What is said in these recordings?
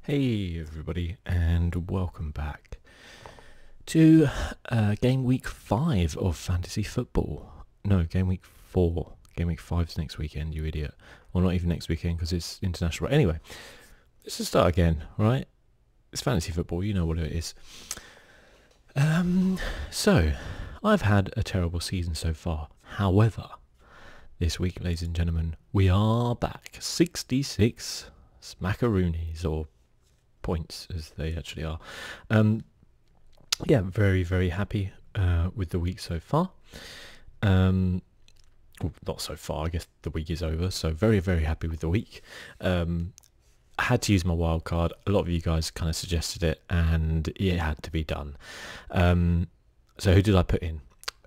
Hey everybody, and welcome back to game week 5 of fantasy football. No, game week 4. Game week 5's next weekend, you idiot. Well, not even next weekend because it's international. Anyway, let's just start again, right? It's fantasy football, you know what it is. So, I've had a terrible season so far. However, this week, ladies and gentlemen, we are back. 66 smackaroonies, or points as they actually are. Yeah, very, very happy with the week so far. Well, not so far, I guess the week is over, so very, very happy with the week. I had to use my wild card. A lot of you guys kind of suggested it, and it had to be done. So who did I put in?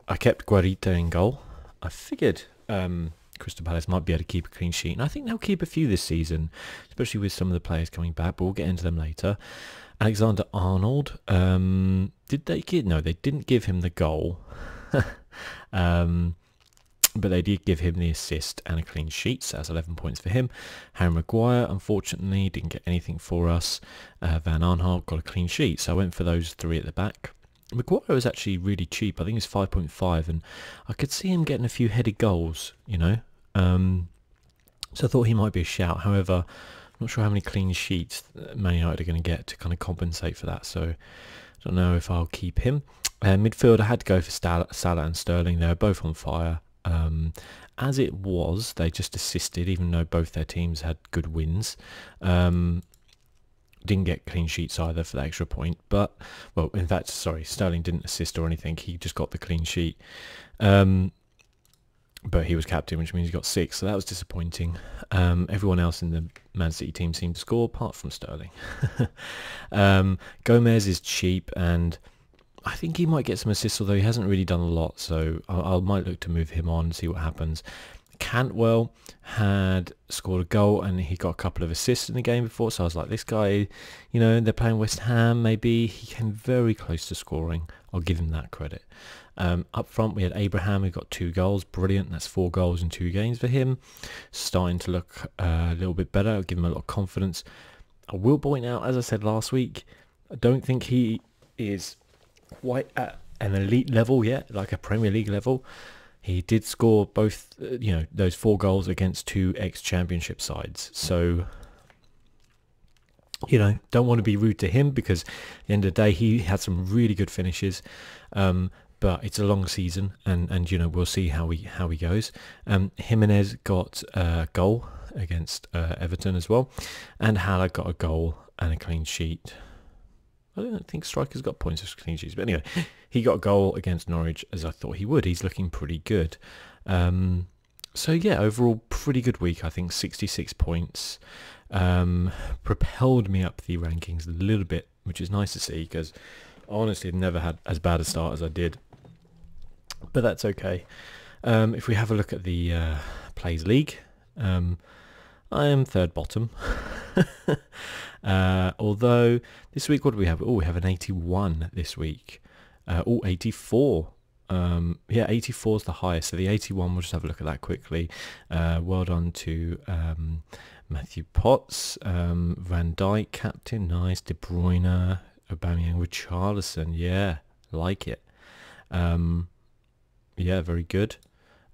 I kept Guarita in goal. I figured Crystal Palace might be able to keep a clean sheet, and I think they'll keep a few this season, especially with some of the players coming back, but we'll get into them later. Alexander-Arnold, did they give? No, they didn't give him the goal, but they did give him the assist and a clean sheet, so that's 11 points for him. Harry Maguire, unfortunately, didn't get anything for us. Van Aanholt got a clean sheet, so I went for those three at the back. Maguire was actually really cheap. I think it's 5.5, and I could see him getting a few headed goals, you know. So I thought he might be a shout. However, I'm not sure how many clean sheets Man United are going to get to kind of compensate for that. So I don't know if I'll keep him. Midfield, I had to go for Salah and Sterling. They were both on fire. As it was, they just assisted, even though both their teams had good wins. Didn't get clean sheets either for the extra point, but, well, in fact, sorry, Sterling didn't assist or anything. He just got the clean sheet. But he was captain, which means he got 6, so that was disappointing. Everyone else in the Man City team seemed to score, apart from Sterling. Gomez is cheap, and I think he might get some assists, although he hasn't really done a lot, so I might look to move him on and see what happens. Cantwell had scored a goal, and he got a couple of assists in the game before, so I was like, this guy, you know, they're playing West Ham, maybe. He came very close to scoring. I'll give him that credit. Up front, we had Abraham, who got 2 goals. Brilliant. That's 4 goals in 2 games for him. Starting to look a little bit better. I'll give him a lot of confidence. I will point out, as I said last week, I don't think he is quite at an elite level yet, like a Premier League level. He did score both, you know, those 4 goals against 2 ex-championship sides. So, you know, don't want to be rude to him, because at the end of the day, he had some really good finishes. But it's a long season, and you know, we'll see how he goes. Jimenez got a goal against Everton as well, and Haller got a goal and a clean sheet. I don't think strikers got points as clean sheets, but anyway, he got a goal against Norwich, as I thought he would. He's looking pretty good. So yeah, overall pretty good week. I think 66 points propelled me up the rankings a little bit, which is nice to see, because honestly, I've never had as bad a start as I did. But that's okay. If we have a look at the Plays League, I am third bottom. Although this week, what do we have? Oh, we have an 81 this week. 84. Yeah, 84 is the highest. So the 81, we'll just have a look at that quickly. Well done to Matthew Potts, Van Dijk, captain, nice. De Bruyne, Aubameyang, Richarlison, yeah, like it. Yeah, very good.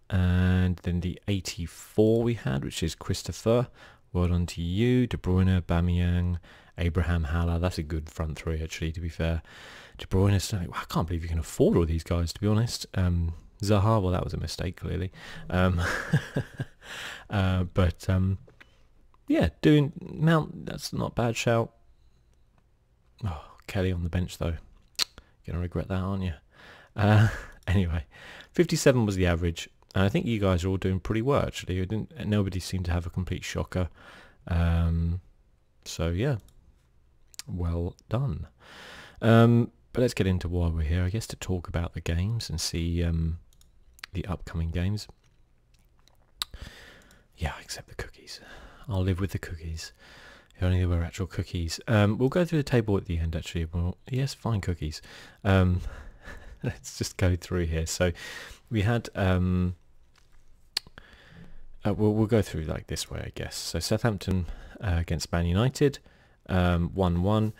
And then the 84 we had, which is Christopher. Well done to you. De Bruyne, Aubameyang, Abraham, Haller. That's a good front three, actually, to be fair. De Bruyne, Sterling. I can't believe you can afford all these guys, to be honest. Zaha, well, that was a mistake, clearly. Yeah, doing Mount, that's not a bad shout. Oh, Kelly on the bench, though. You're going to regret that, aren't you? Anyway, 57 was the average. And I think you guys are all doing pretty well, actually. Nobody seemed to have a complete shocker. So, yeah, well done. But let's get into why we're here, I guess, to talk about the games and see the upcoming games. Yeah, except the cookies. I'll live with the cookies. If only there were actual cookies. We'll go through the table at the end, actually. Well, yes, fine cookies. Let's just go through here. So we had we'll go through like this way, I guess. So Southampton against Man United, 1-1.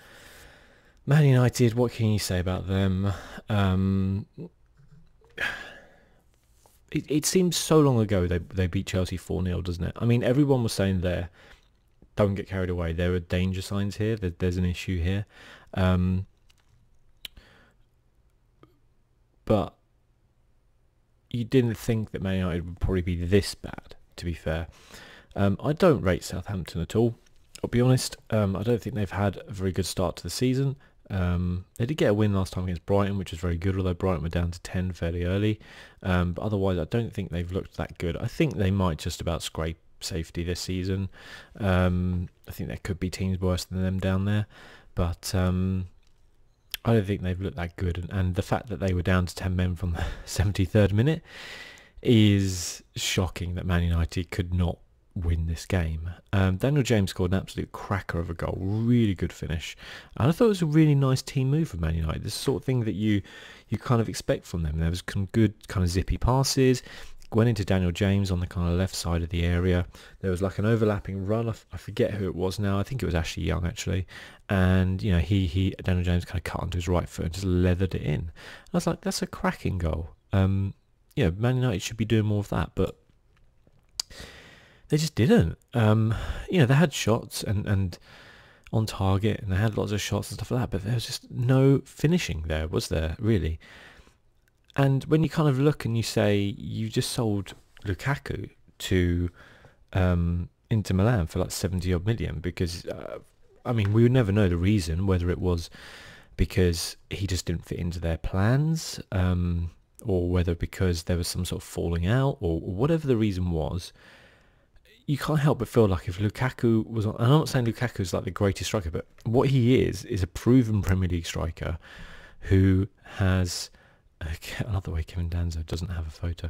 Man United, what can you say about them? It seems so long ago they beat Chelsea 4-0, doesn't it? I mean, everyone was saying there, don't get carried away. There are danger signs here. There's an issue here. But you didn't think that Man United would probably be this bad, to be fair. I don't rate Southampton at all. I'll be honest. I don't think they've had a very good start to the season. They did get a win last time against Brighton, which was very good, although Brighton were down to 10 fairly early. But otherwise, I don't think they've looked that good. I think they might just about scrape safety this season. I think there could be teams worse than them down there. But I don't think they've looked that good. And the fact that they were down to 10 men from the 73rd minute is shocking, that Man United could not win this game. Daniel James scored an absolute cracker of a goal, really good finish, and I thought it was a really nice team move from Man United. This sort of thing that you kind of expect from them. There was some good kind of zippy passes, went into Daniel James on the kind of left side of the area. There was like an overlapping run. I forget who it was now. I think it was Ashley Young actually, and you know Daniel James kind of cut onto his right foot and just leathered it in. And I was like, that's a cracking goal. Man United should be doing more of that, but they just didn't. They had shots and on target, and they had lots of shots and stuff like that, but there was just no finishing there, was there, really? And when you kind of look and you say, you just sold Lukaku to Inter Milan for like 70 odd million, because, we would never know the reason, whether it was because he just didn't fit into their plans, or whether because there was some sort of falling out, or whatever the reason was. You can't help but feel like if Lukaku was on, and I'm not saying Lukaku is like the greatest striker, but what he is a proven Premier League striker who has, another way Kevin Danzo doesn't have a photo.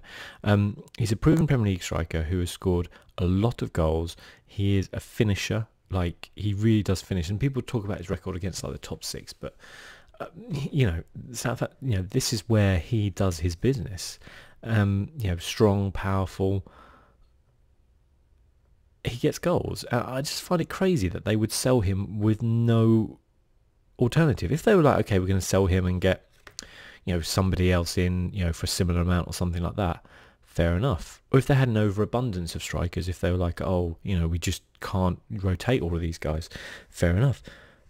He's a proven Premier League striker who has scored a lot of goals. He is a finisher, like he really does finish. And people talk about his record against like the top six, but this is where he does his business. Strong, powerful. He gets goals. I just find it crazy that they would sell him with no alternative. If they were like, okay, we're going to sell him and get, somebody else in, for a similar amount or something like that, fair enough. Or if they had an overabundance of strikers, if they were like, we just can't rotate all of these guys, fair enough.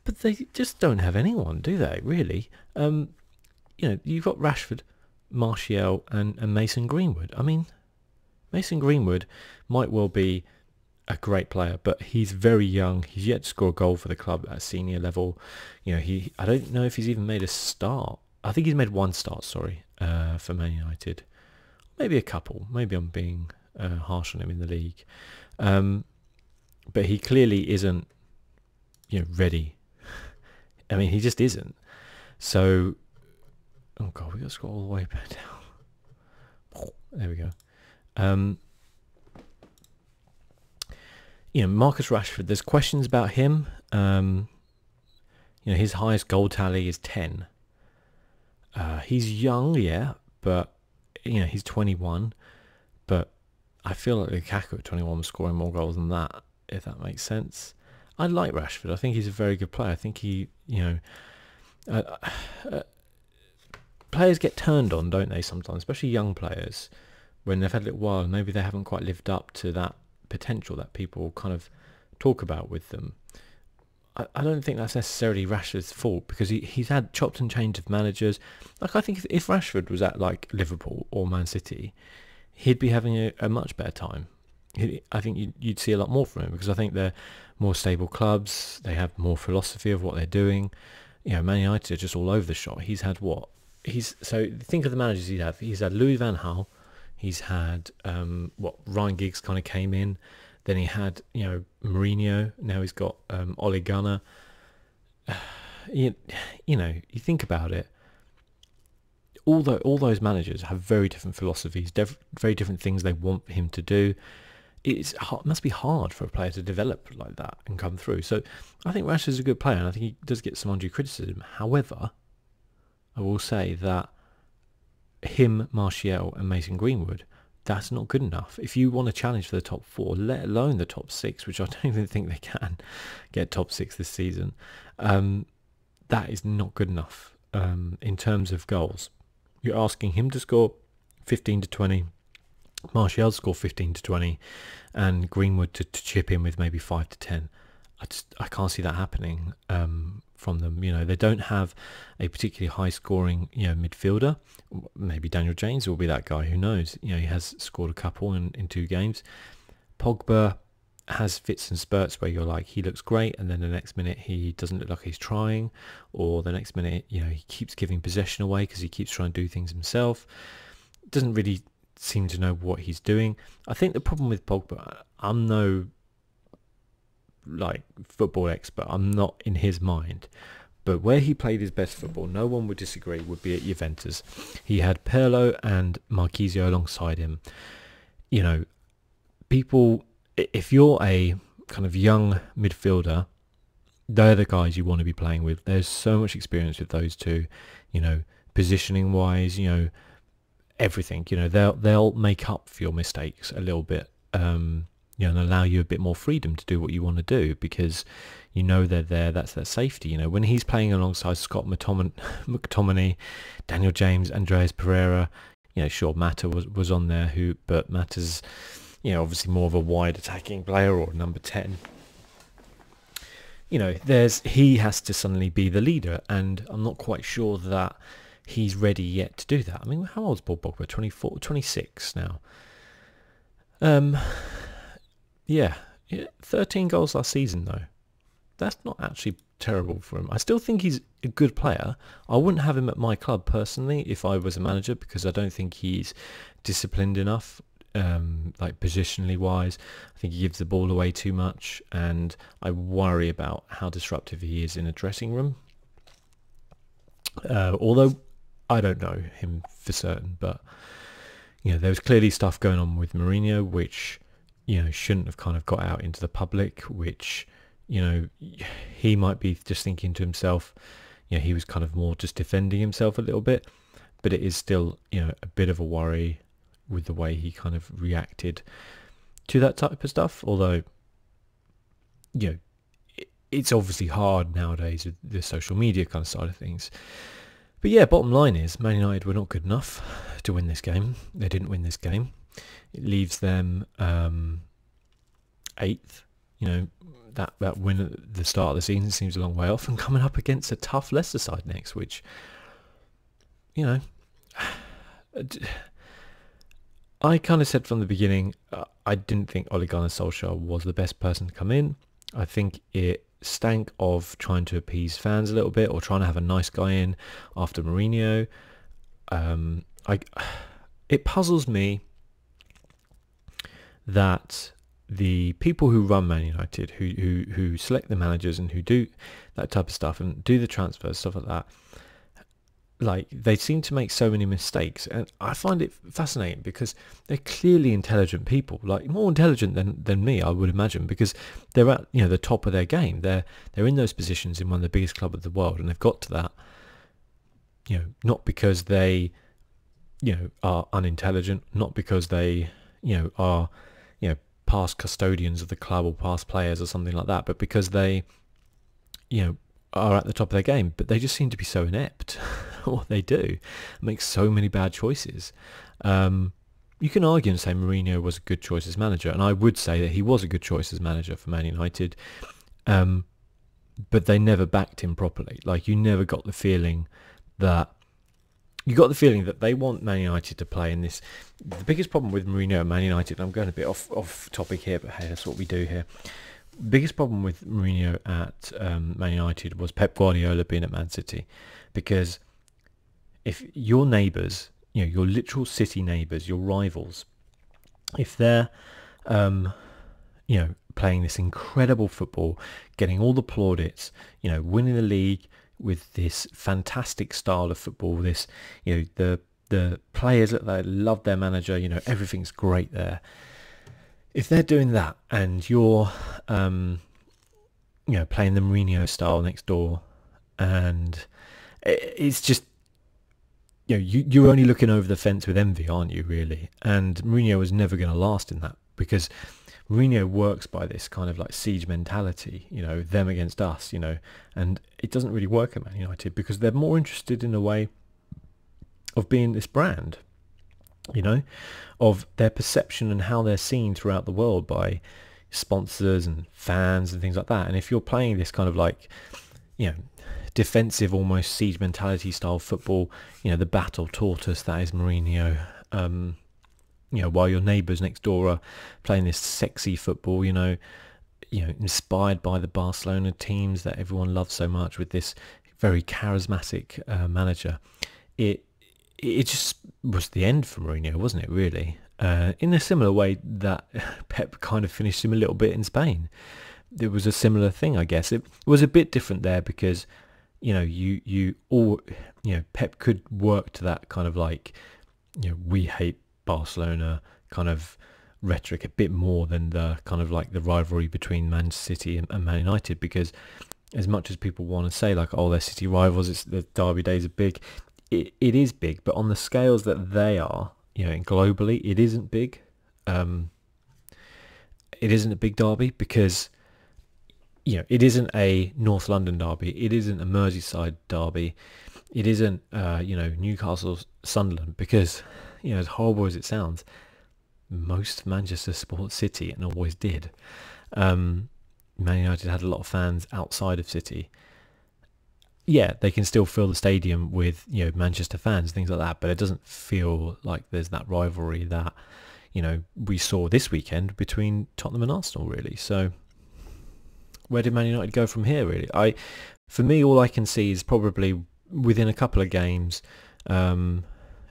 But they just don't have anyone, do they, really? You've got Rashford, Martial and Mason Greenwood. I mean, Mason Greenwood might well be a great player, but he's very young. He's yet to score a goal for the club at a senior level. I don't know if he's even made a start. I think he's made one start, for Man United. Maybe a couple. Maybe I'm being harsh on him in the league. But he clearly isn't, ready. I mean, he just isn't. So, oh God, we got to scroll all the way back down. There we go. Marcus Rashford, there's questions about him. His highest goal tally is 10. He's young, yeah, but, he's 21. But I feel like Lukaku at 21 was scoring more goals than that, if that makes sense. I like Rashford. I think he's a very good player. I think he, players get turned on, don't they, sometimes, especially young players, when they've had a little while and maybe they haven't quite lived up to that potential that people kind of talk about with them. I don't think that's necessarily Rashford's fault, because he's had chopped and changed of managers. Like, I think if Rashford was at like Liverpool or Man City, he'd be having a much better time. I think you'd see a lot more from him, because I think they're more stable clubs. They have more philosophy of what they're doing. Man United are just all over the shop. He's had what? So think of the managers he'd have. He's had Louis van Gaal. He's had Ryan Giggs kind of came in. Then he had Mourinho. Now he's got Ole Gunnar. You think about it. All those managers have very different philosophies, very different things they want him to do. It must be hard for a player to develop like that and come through. So I think Rashford's a good player, and I think he does get some undue criticism. However, I will say that him, Martial and Mason Greenwood that's not good enough. If you want to challenge for the top 4, let alone the top 6, which I don't even think they can get top 6 this season, that is not good enough in terms of goals. You're asking him to score 15 to 20, Martial to score 15 to 20, and Greenwood to chip in with maybe 5 to 10. I can't see that happening from them. They don't have a particularly high scoring midfielder. Maybe Daniel James will be that guy, who knows. He has scored a couple in 2 games. Pogba has fits and spurts where you're like, he looks great, and then the next minute he doesn't look like he's trying, or the next minute he keeps giving possession away because he keeps trying to do things himself. Doesn't really seem to know what he's doing. I think the problem with Pogba, I'm no football expert, I'm not in his mind, but where he played his best football, no one would disagree, would be at Juventus. He had Pirlo and Marchisio alongside him. People, if you're a kind of young midfielder, they're the guys you want to be playing with. There's so much experience with those two, positioning wise, everything. They'll make up for your mistakes a little bit, and allow you a bit more freedom to do what you want to do, because they're there. That's their safety. When he's playing alongside Scott McTominay, Daniel James, Andreas Pereira, sure, Mata was on there, but Mata's obviously more of a wide attacking player, or number 10. He has to suddenly be the leader, and I'm not quite sure that he's ready yet to do that. I mean, how old's Paul Pogba? 24, 26 now. Yeah, 13 goals last season though. That's not actually terrible for him. I still think he's a good player. I wouldn't have him at my club personally if I was a manager, because I don't think he's disciplined enough, positionally wise. I think he gives the ball away too much, and I worry about how disruptive he is in a dressing room. Although I don't know him for certain, but there was clearly stuff going on with Mourinho which shouldn't have kind of got out into the public, which he might be just thinking to himself, he was kind of more just defending himself a little bit, but it is still a bit of a worry with the way he kind of reacted to that type of stuff. Although it's obviously hard nowadays with the social media kind of side of things. But yeah, bottom line is Man United were not good enough to win this game. They didn't win this game. It leaves them 8th. That win at the start of the season seems a long way off, and coming up against a tough Leicester side next, which I kind of said from the beginning, I didn't think Ole Gunnar Solskjaer was the best person to come in. I think it stank of trying to appease fans a little bit, or trying to have a nice guy in after Mourinho. It puzzles me that the people who run Man United, who select the managers and who do that type of stuff and do the transfers, stuff like that, they seem to make so many mistakes, and I find it fascinating because they're clearly intelligent people, more intelligent than me, I would imagine, because they're at the top of their game. They're in those positions in one of the biggest clubs of the world, and they've got to that not because they are unintelligent, not because they are past custodians of the club or past players or something like that, but because they are at the top of their game. But they just seem to be so inept at what they do, make so many bad choices. You can argue and say Mourinho was a good choice as manager, and I would say that he was a good choice as manager for Man United, but they never backed him properly. You never got the feeling that they want Man United to play in this. The biggest problem with Mourinho and Man United, I'm going a bit off topic here, but hey, that's what we do here. Biggest problem with Mourinho at Man United was Pep Guardiola being at Man City, because if your neighbours, your literal city neighbours, your rivals, if they're playing this incredible football, getting all the plaudits, winning the league with this fantastic style of football, this the players that love their manager, everything's great there. If they're doing that and you're playing the Mourinho style next door, and it's just you're only looking over the fence with envy, aren't you, really? And Mourinho was never going to last in that, because Mourinho works by this kind of like siege mentality, them against us, and it doesn't really work at Man United because they're more interested in a way of being this brand, of their perception and how they're seen throughout the world by sponsors and fans and things like that. And if you're playing this kind of like, defensive, almost siege mentality style football, the battle tortoise that is Mourinho, while your neighbours next door are playing this sexy football, inspired by the Barcelona teams that everyone loves so much, with this very charismatic manager, it just was the end for Mourinho, wasn't it, really? In a similar way that Pep kind of finished him a little bit in Spain. It was a similar thing, I guess. It was a bit different there because, Pep could work to that kind of like, we hate Barcelona kind of rhetoric a bit more than the kind of like the rivalry between Manchester City and Man United, because as much as people want to say like, oh, they're City rivals, the derby days are big, it is big, but on the scales that they are, globally, it isn't big. It isn't a big derby because it isn't a North London derby, it isn't a Merseyside derby, it isn't Newcastle Sunderland, because as horrible as it sounds, most Manchester supports City and always did. Man United had a lot of fans outside of City. Yeah, they can still fill the stadium with Manchester fans, things like that, but it doesn't feel like there's that rivalry that we saw this weekend between Tottenham and Arsenal, really. So where did Man United go from here, really? For me, all I can see is probably within a couple of games, Man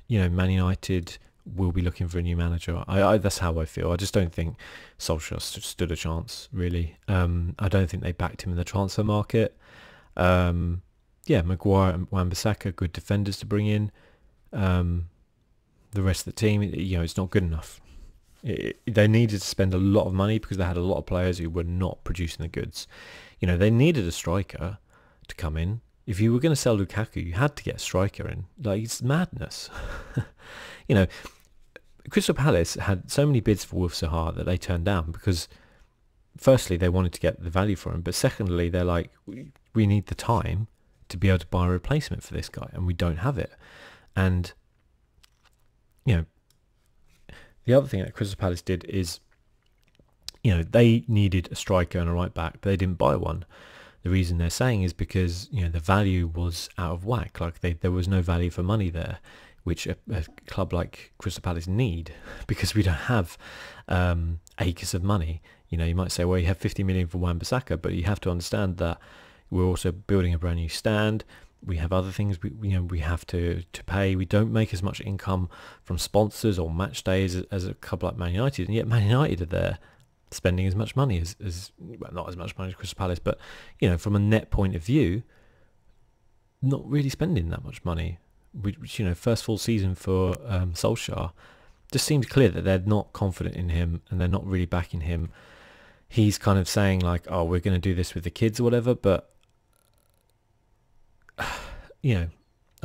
United will be looking for a new manager. That's how I feel. I just don't think Solskjaer stood a chance, really. I don't think they backed him in the transfer market. Maguire and Wan-Bissaka, good defenders to bring in. The rest of the team, it's not good enough. They needed to spend a lot of money because they had a lot of players who were not producing the goods. They needed a striker to come in. If you were going to sell Lukaku, you had to get a striker in. Like, it's madness. Crystal Palace had so many bids for Wilf Zaha that they turned down because, firstly, they wanted to get the value for him, but secondly, they're like, we need the time to be able to buy a replacement for this guy, and we don't have it. And the other thing that Crystal Palace did is, they needed a striker and a right back, but they didn't buy one. The reason they're saying is because, the value was out of whack. Like, there was no value for money there, which a club like Crystal Palace need, because we don't have acres of money. You might say, well, you have 50 million for Wan-Bissaka, but you have to understand that we're also building a brand new stand. We have other things we have to pay. We don't make as much income from sponsors or match days as a club like Man United, and yet Man United are there spending as much money as well, not as much money as Crystal Palace, but from a net point of view, not really spending that much money. Which first full season for Solskjaer, just seems clear that they're not confident in him and they're not really backing him. He's kind of saying like, oh, we're going to do this with the kids or whatever, but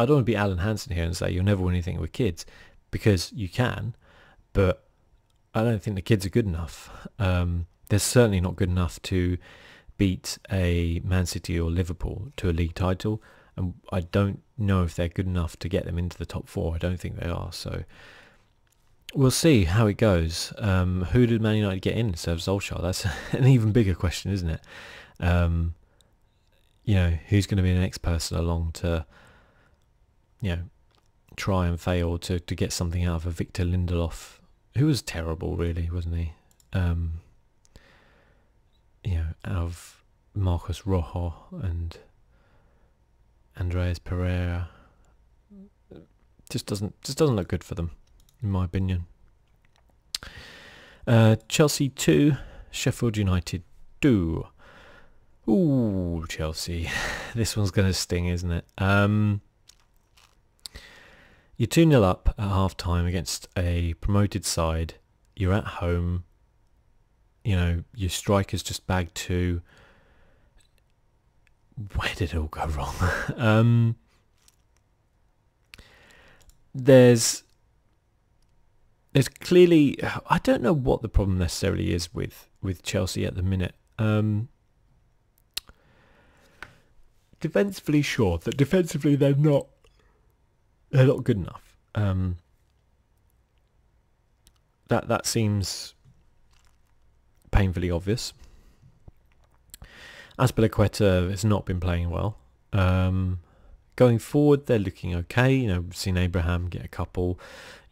I don't want to be Alan Hansen here and say you'll never win anything with kids, because you can, but I don't think the kids are good enough. They're certainly not good enough to beat a Man City or Liverpool to a league title, and I don't know if they're good enough to get them into the top four. I don't think they are, so we'll see how it goes. Who did Man United get in instead of Solskjaer? That's an even bigger question, isn't it? Who's going to be the next person along to, try and fail to get something out of a Victor Lindelof, who was terrible, really, wasn't he? Out of Marcos Rojo and Andreas Pereira, just doesn't look good for them, in my opinion. Chelsea 2, Sheffield United 2. Ooh, Chelsea. This one's going to sting, isn't it? You're 2-0 up at half-time against a promoted side. You're at home. Your striker's just bagged 2. Where did it all go wrong? there's clearly, I don't know what the problem necessarily is with Chelsea at the minute. Defensively, sure. That defensively they're not good enough. That seems painfully obvious. Azpilicueta has not been playing well. Going forward, they're looking okay. You know, we've seen Abraham get a couple.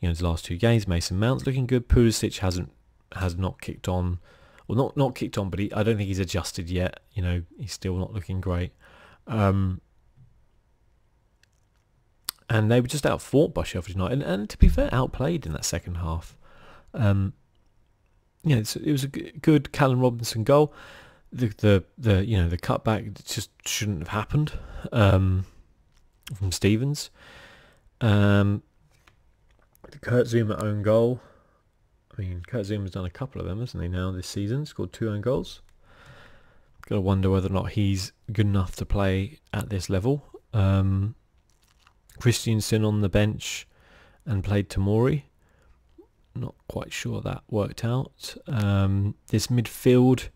You know, his last 2 games. Mason Mount's looking good. Pulisic has not kicked on, well, not kicked on, but I don't think he's adjusted yet. You know, he's still not looking great. And they were just outfought by Sheffield United, and to be fair, outplayed in that second half. You know, it was a good Callum Robinson goal. The cutback just shouldn't have happened from Stevens. The Kurt Zouma own goal. I mean, Kurt Zouma's done a couple of them, hasn't he, now this season? Scored 2 own goals. Got to wonder whether or not he's good enough to play at this level. Christensen on the bench and played Tomori. Not quite sure that worked out. This midfield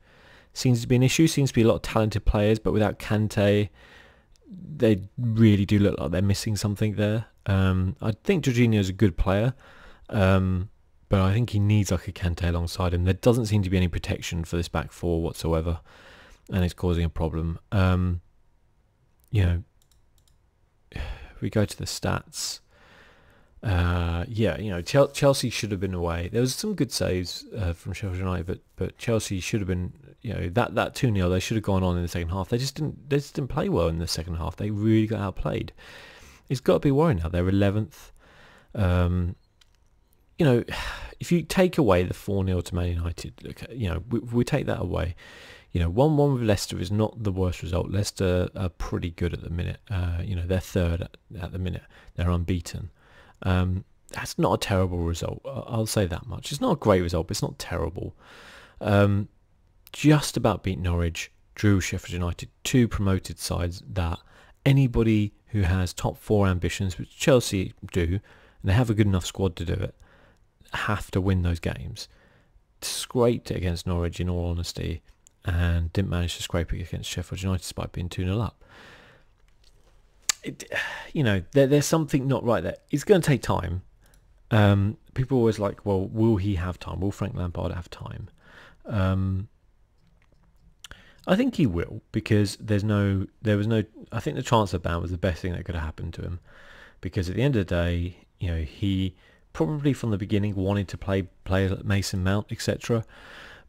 seems to be an issue. Seems to be a lot of talented players, but without Kante, they really do look like they're missing something there. I think Jorginho's a good player, but I think he needs like a Kante alongside him. There doesn't seem to be any protection for this back four whatsoever, and it's causing a problem. You know, if we go to the stats, yeah, you know, Chelsea should have been away. There was some good saves from Sheffield United, but Chelsea should have been, you know, that 2-0, they should have gone on in the second half. They just didn't play well in the second half. They really got outplayed. It's got to be worrying now. They're 11th. You know, if you take away the 4-0 to Man United, look, you know, we take that away. You know, 1-1 with Leicester is not the worst result. Leicester are pretty good at the minute. You know, they're third at the minute. They're unbeaten. That's not a terrible result. I'll say that much. It's not a great result, but it's not terrible. Just about beat Norwich, drew Sheffield United, 2 promoted sides that anybody who has top 4 ambitions, which Chelsea do, and they have a good enough squad to do it, have to win those games. Scraped it against Norwich in all honesty, and didn't manage to scrape it against Sheffield United despite being 2-0 up. You know, there's something not right there. It's going to take time. People are always like, well, will he have time? Will Frank Lampard have time? I think he will, because there was no, I think the transfer ban was the best thing that could have happened to him, because at the end of the day, you know, he probably from the beginning wanted to play like Mason Mount, etc.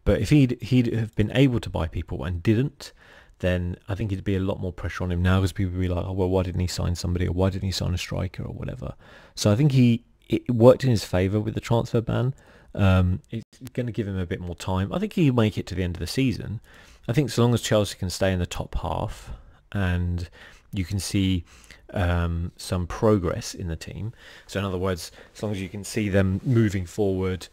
But if he'd have been able to buy people and didn't, then I think it'd be a lot more pressure on him now, because people would be like, oh, well, why didn't he sign somebody, or why didn't he sign a striker, or whatever. So I think it worked in his favour with the transfer ban. It's going to give him a bit more time. I think he'll make it to the end of the season. I think so long as Chelsea can stay in the top half and you can see some progress in the team. So in other words, as long as you can see them moving forward,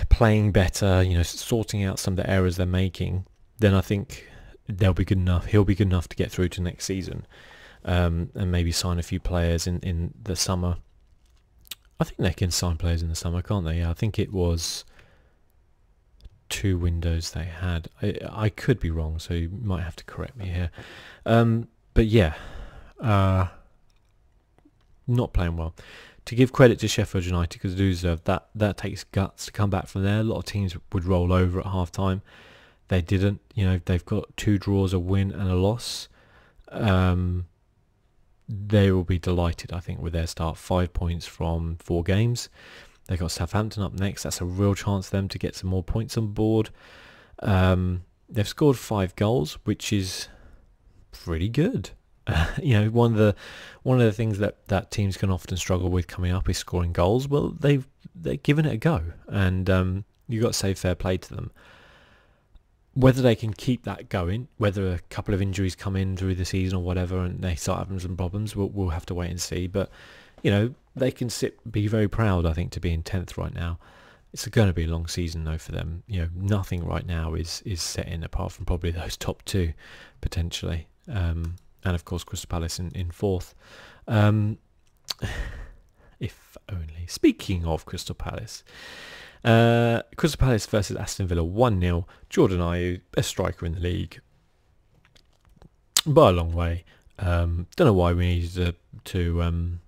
playing better, you know, sorting out some of the errors they're making, then I think they'll be good enough. He'll be good enough to get through to next season, and maybe sign a few players in the summer. I think they can sign players in the summer, can't they? Yeah, I think it was 2 windows they had. I could be wrong, so you might have to correct me here. But yeah, not playing well. To give credit to Sheffield United, because they do deserve that. That takes guts to come back from there. A lot of teams would roll over at half time. They didn't. You know, they've got 2 draws, a win and a loss. They will be delighted, I think, with their start. 5 points from 4 games. They've got Southampton up next. That's a real chance for them to get some more points on board. They've scored 5 goals, which is pretty good. You know, one of the things that teams can often struggle with coming up is scoring goals. Well, they're given it a go, and you've got to say fair play to them. Whether they can keep that going, whether a couple of injuries come in through the season or whatever, and they start having some problems, we'll have to wait and see. But you know, they can be very proud, I think, to be in 10th right now. It's going to be a long season though for them. You know, nothing right now is set in apart from probably those top 2 potentially, and of course Crystal Palace in 4th. If only. Speaking of Crystal Palace, Crystal Palace versus Aston Villa 1-0. Jordan Ayew, best striker in the league by a long way. Don't know why we needed to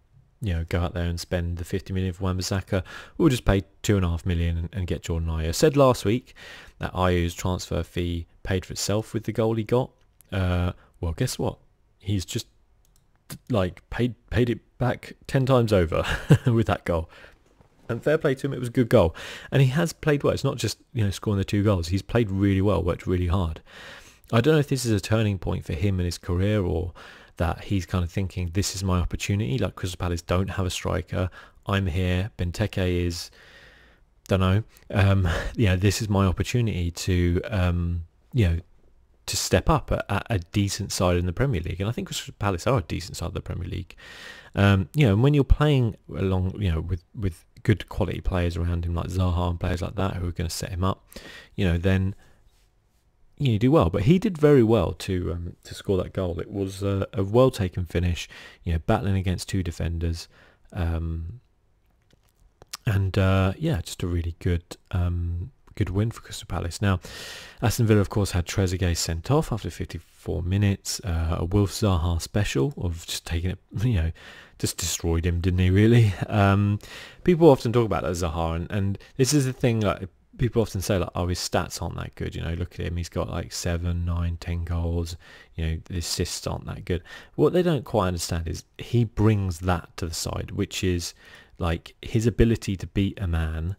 go out there and spend the 50 million for Wan-Bissaka. We'll just pay 2.5 million and get Jordan Ayew. I said last week that Ayew's transfer fee paid for itself with the goal he got. Well, guess what? He's just paid it back 10 times over with that goal. And fair play to him, it was a good goal. And he has played well. It's not just scoring the 2 goals. He's played really well, worked really hard. I don't know if this is a turning point for him in his career, or that he's kind of thinking, this is my opportunity. Like, Crystal Palace don't have a striker. I'm here. Benteke is, don't know. This is my opportunity to, to step up at a decent side in the Premier League. And I think Crystal Palace are a decent side of the Premier League. And when you're playing along, with good quality players around him, like Zaha and players like that, who are going to set him up, then you do well. But he did very well to score that goal. It was a well taken finish, battling against 2 defenders, just a really good win for Crystal Palace. Now, Aston Villa, of course, had Trezeguet sent off after 54 minutes. A Wilf Zaha special of just taking it, just destroyed him, didn't he, really? People often talk about that Zaha, and this is the thing, like, people often say, like, oh, his stats aren't that good, look at him, he's got like 7, 9, 10 goals, the assists aren't that good. What they don't quite understand is he brings that to the side, which is like his ability to beat a man,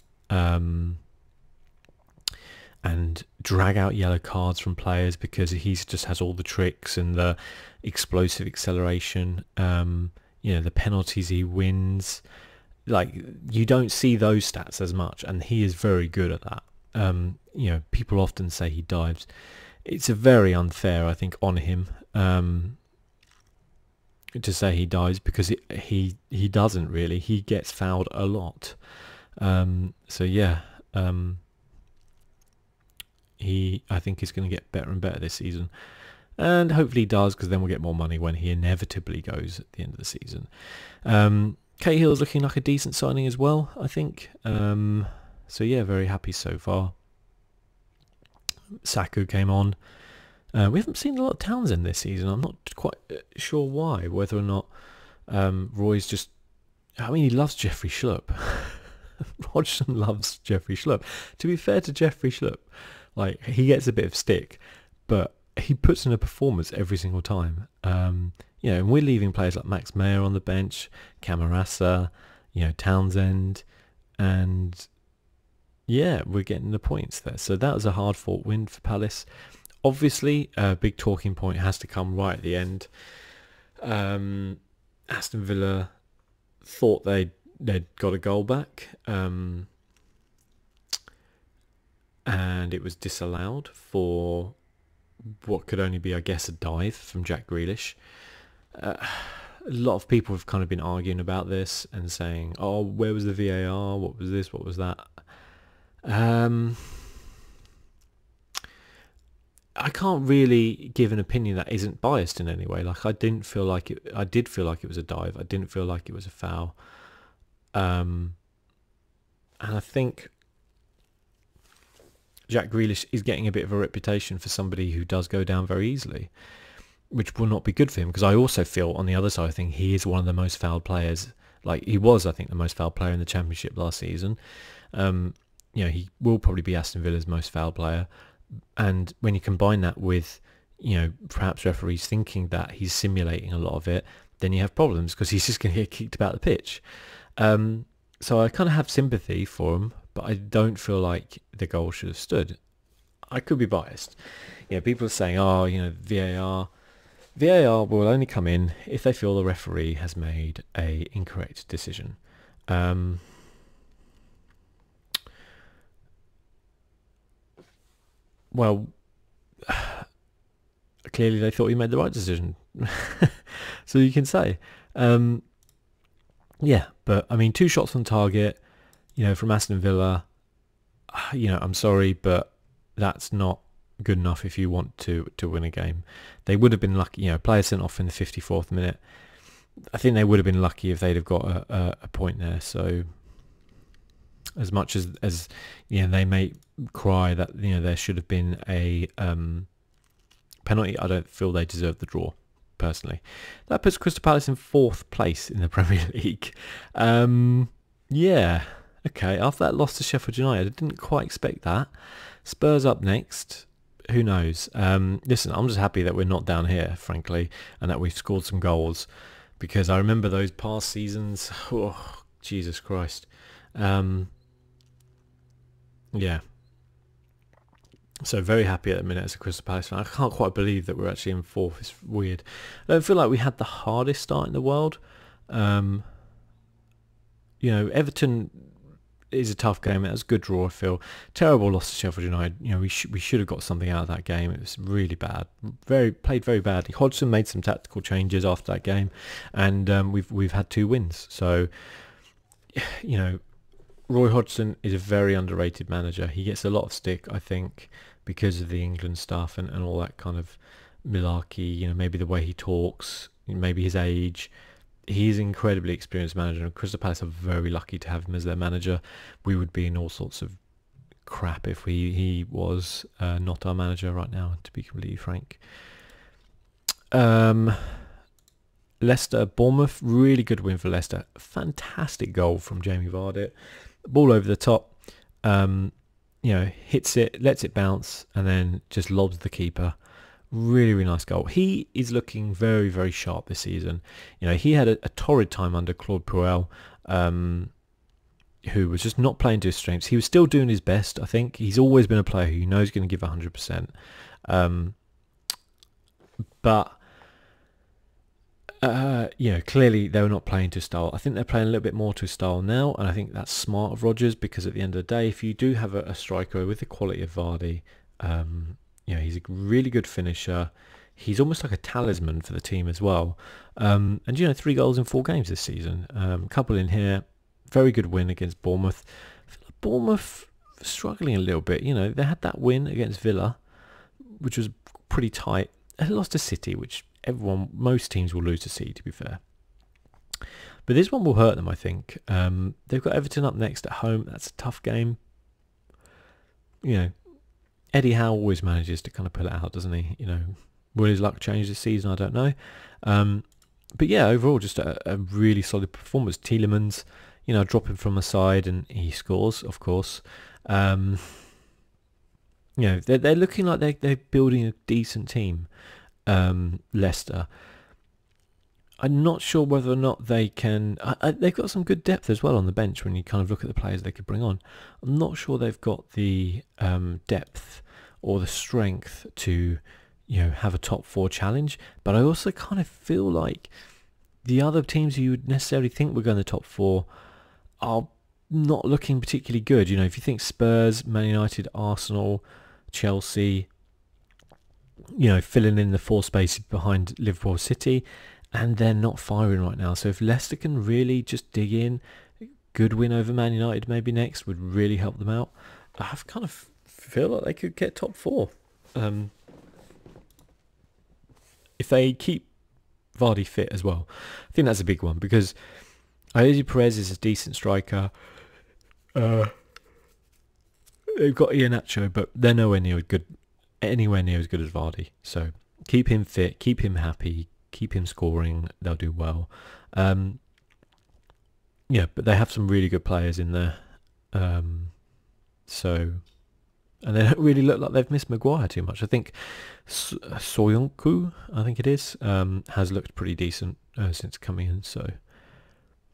and drag out yellow cards from players because he just has all the tricks and the explosive acceleration, the penalties he wins. Like, you don't see those stats as much, and he is very good at that. People often say he dives. It's a very unfair, I think, on him to say he dives, because he doesn't really. He gets fouled a lot. I think he's going to get better and better this season, and hopefully he does, because then we'll get more money when he inevitably goes at the end of the season. Cahill's looking like a decent signing as well, I think. Very happy so far. Saku came on. We haven't seen a lot of Townsend this season. I'm not quite sure why, whether or not Roy's just... he loves Jeffrey Schlupp. Hodgson loves Jeffrey Schlupp. To be fair to Jeffrey Schlupp, like, he gets a bit of stick, but he puts in a performance every single time. And we're leaving players like Max Meyer on the bench, Camarasa, Townsend, and we're getting the points there. So that was a hard-fought win for Palace. Obviously, a big talking point has to come right at the end. Aston Villa thought they'd got a goal back, and it was disallowed for what could only be, I guess, a dive from Jack Grealish. A lot of people have kind of been arguing about this and saying, oh, where was the VAR? What was this? What was that? I can't really give an opinion that isn't biased in any way. Like, I did feel like it was a dive. I didn't feel like it was a foul. And I think Jack Grealish is getting a bit of a reputation for somebody who does go down very easily, which will not be good for him, because I also feel on the other side, I think he is one of the most fouled players. Like, he was, I think, the most fouled player in the Championship last season. He will probably be Aston Villa's most fouled player. And when you combine that with, perhaps referees thinking that he's simulating a lot of it, then you have problems, because he's just going to get kicked about the pitch. So I kind of have sympathy for him, but I don't feel like the goal should have stood. I could be biased. People are saying, oh, VAR will only come in if they feel the referee has made a incorrect decision. Well, clearly they thought he made the right decision. So you can say. But 2 shots on target, from Aston Villa. I'm sorry, but that's not good enough if you want to win a game. They would have been lucky, player sent off in the 54th minute. I think they would have been lucky if they'd have got a point there. So as much as they may cry that there should have been a penalty, I don't feel they deserve the draw personally. That puts Crystal Palace in 4th place in the Premier League. Yeah, okay, after that loss to Sheffield United, I didn't quite expect that. Spurs up next, who knows. Listen, I'm just happy that we're not down here, frankly, and that we've scored some goals, because I remember those past seasons. Oh, Jesus Christ. Yeah. So very happy at the minute as a Crystal Palace fan. I can't quite believe that we're actually in 4th. It's weird. I don't feel like we had the hardest start in the world. Everton is a tough game. It was a good draw, I feel. Terrible loss to Sheffield United. We should have got something out of that game. It was really bad. Played very badly. Hodgson made some tactical changes after that game, and we've had 2 wins. So, Roy Hodgson is a very underrated manager. He gets a lot of stick, I think, because of the England stuff and all that kind of malarkey, maybe the way he talks, maybe his age. He's an incredibly experienced manager, and Crystal Palace are very lucky to have him as their manager. We would be in all sorts of crap if he was not our manager right now, to be completely frank. Leicester, Bournemouth, really good win for Leicester. Fantastic goal from Jamie Vardy. Ball over the top, hits it, lets it bounce, and then just lobs the keeper. Really, really nice goal. He is looking very, very sharp this season. He had a torrid time under Claude Puel, who was just not playing to his strengths. He was still doing his best, I think. He's always been a player who you know is going to give 100%. But clearly they were not playing to style. I think they're playing a little bit more to style now, and I think that's smart of Rodgers, because at the end of the day, if you do have a striker with the quality of Vardy, he's a really good finisher. He's almost like a talisman for the team as well. And 3 goals in 4 games this season. Couple in here. Very good win against Bournemouth. I feel like Bournemouth struggling a little bit. They had that win against Villa, which was pretty tight. They lost to City, which most teams will lose to City, to be fair. But this one will hurt them, I think. They've got Everton up next at home. That's a tough game. Eddie Howe always manages to kind of pull it out, doesn't he? Will his luck change this season? I don't know. But yeah, overall, just a really solid performance. Tielemans, dropping from a side, and he scores, of course. They're looking like they're building a decent team. Leicester. I'm not sure whether or not they can. They've got some good depth as well on the bench when you kind of look at the players they could bring on. I'm not sure they've got the depth or the strength to, have a top 4 challenge. But I also kind of feel like the other teams who you would necessarily think were going to the top 4 are not looking particularly good. If you think Spurs, Man United, Arsenal, Chelsea, filling in the 4 spaces behind Liverpool, City, and they're not firing right now. So if Leicester can really just dig in, good win over Man United maybe next would really help them out. I kind of feel like they could get top 4. If they keep Vardy fit as well. I think that's a big one, because Ayoze Perez is a decent striker. They've got Iheanacho, but they're anywhere near as good as Vardy. So keep him fit, keep him happy, keep him scoring. They'll do well. But they have some really good players in there. And they don't really look like they've missed Maguire too much. I think Soyuncu, I think it is, has looked pretty decent since coming in. So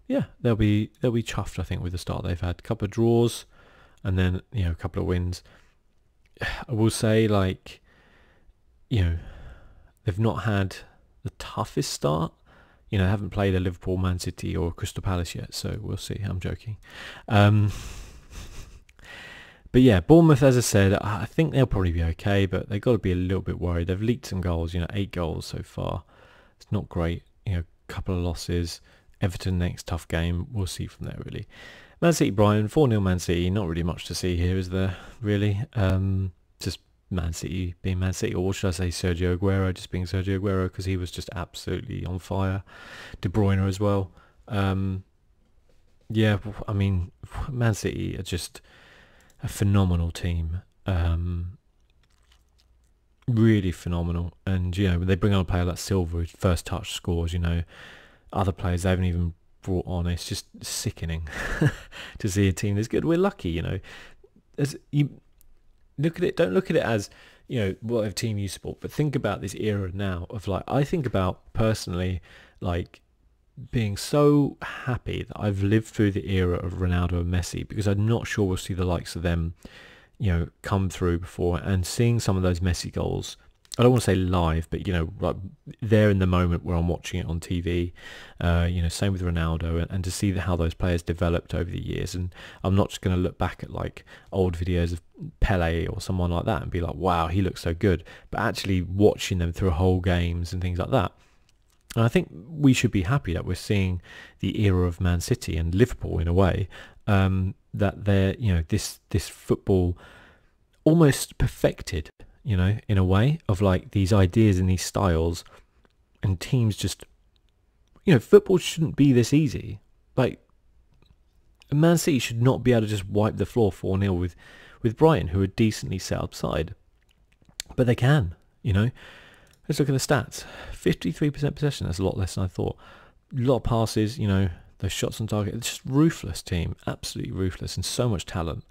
yeah, they'll be chuffed, I think, with the start they've had. A couple of draws, and then a couple of wins. I will say, they've not had the toughest start. They haven't played a Liverpool, Man City, or Crystal Palace yet, so we'll see. I'm joking. But yeah, Bournemouth, as I said, I think they'll probably be okay, but they've got to be a little bit worried. They've leaked some goals, 8 goals so far. It's not great. Couple of losses. Everton next, tough game. We'll see from there, really. Man City, Brighton, 4-0 Man City. Not really much to see here, is there, really? Just Man City being Man City, or should I say Sergio Aguero just being Sergio Aguero, because he was just absolutely on fire. De Bruyne as well. Yeah, I mean, Man City are just a phenomenal team. Really phenomenal. And, you know, when they bring on a player like Silva, whose first touch scores, you know, other players they haven't even brought on, it's just sickening to see a team this good. We're lucky, you know. As you look at it, don't look at it as, you know, whatever team you support, but think about this era now of, like, I think about personally, like, being so happy that I've lived through the era of Ronaldo and Messi, because I'm not sure we'll see the likes of them, you know, come through before. And seeing some of those Messi goals, I don't want to say live, but, you know, like there in the moment where I'm watching it on TV, you know, same with Ronaldo, and to see how those players developed over the years. And I'm not just going to look back at like old videos of Pele or someone like that and be like, wow, he looks so good, but actually watching them through whole games and things like that. And I think we should be happy that we're seeing the era of Man City and Liverpool in a way, that they're, you know, this football almost perfected, you know, in a way of like these ideas and these styles, and teams just, you know, football shouldn't be this easy. Like, Man City should not be able to just wipe the floor 4-0 with Brighton, who are decently set up side, but they can, you know. Let's look at the stats. 53% possession. That's a lot less than I thought. A lot of passes, you know, those shots on target. It's just ruthless team. Absolutely ruthless, and so much talent.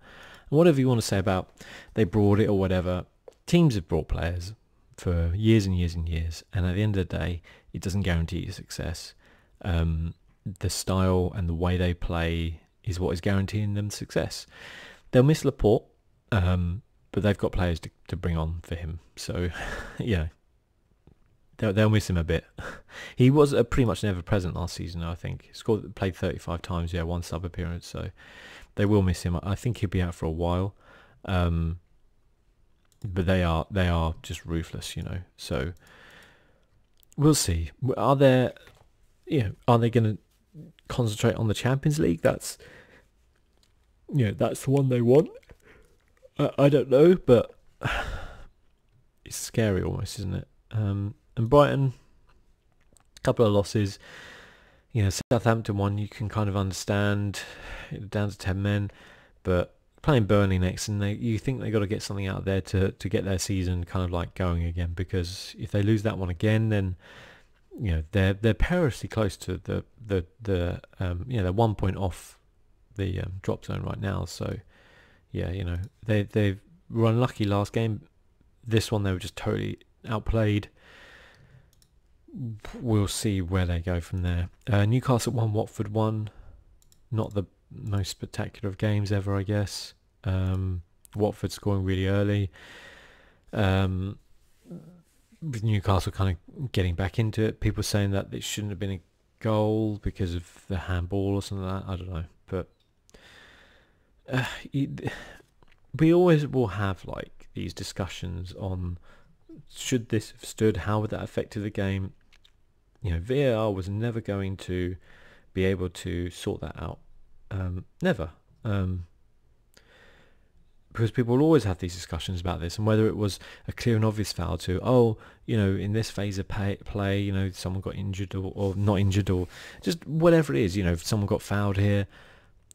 And whatever you want to say about they brought it or whatever, teams have brought players for years and years and years. And at the end of the day, it doesn't guarantee you success. The style and the way they play is what is guaranteeing them success. They'll miss Laporte, but they've got players to bring on for him. So, yeah. They'll miss him a bit. He was pretty much never present last season, I think. Played 35 times, yeah, one sub appearance. So they will miss him. I think he'll be out for a while. But they are just ruthless, you know. So we'll see. Are they going to concentrate on the Champions League? That's, you know, that's the one they want. I don't know, but it's scary almost, isn't it? And Brighton, a couple of losses. You know, Southampton one you can kind of understand, down to 10 men, but playing Burnley next, and you think they got to get something out there to get their season kind of like going again, because if they lose that one again, then, you know, they're perilously close to the you know, they're 1 point off the drop zone right now. So yeah, you know, they were unlucky last game. This one they were just totally outplayed. We'll see where they go from there. Newcastle 1, Watford 1. Not the most spectacular of games ever, I guess. Watford scoring really early. With Newcastle kind of getting back into it. People saying that it shouldn't have been a goal because of the handball or something like that. I don't know. But we always will have like these discussions on, should this have stood? How would that affect the game? You know, VAR was never going to be able to sort that out. Never. Because people will always have these discussions about this, and whether it was a clear and obvious foul to, oh, you know, in this phase of play, you know, someone got injured or not injured, or just whatever it is, you know, if someone got fouled here,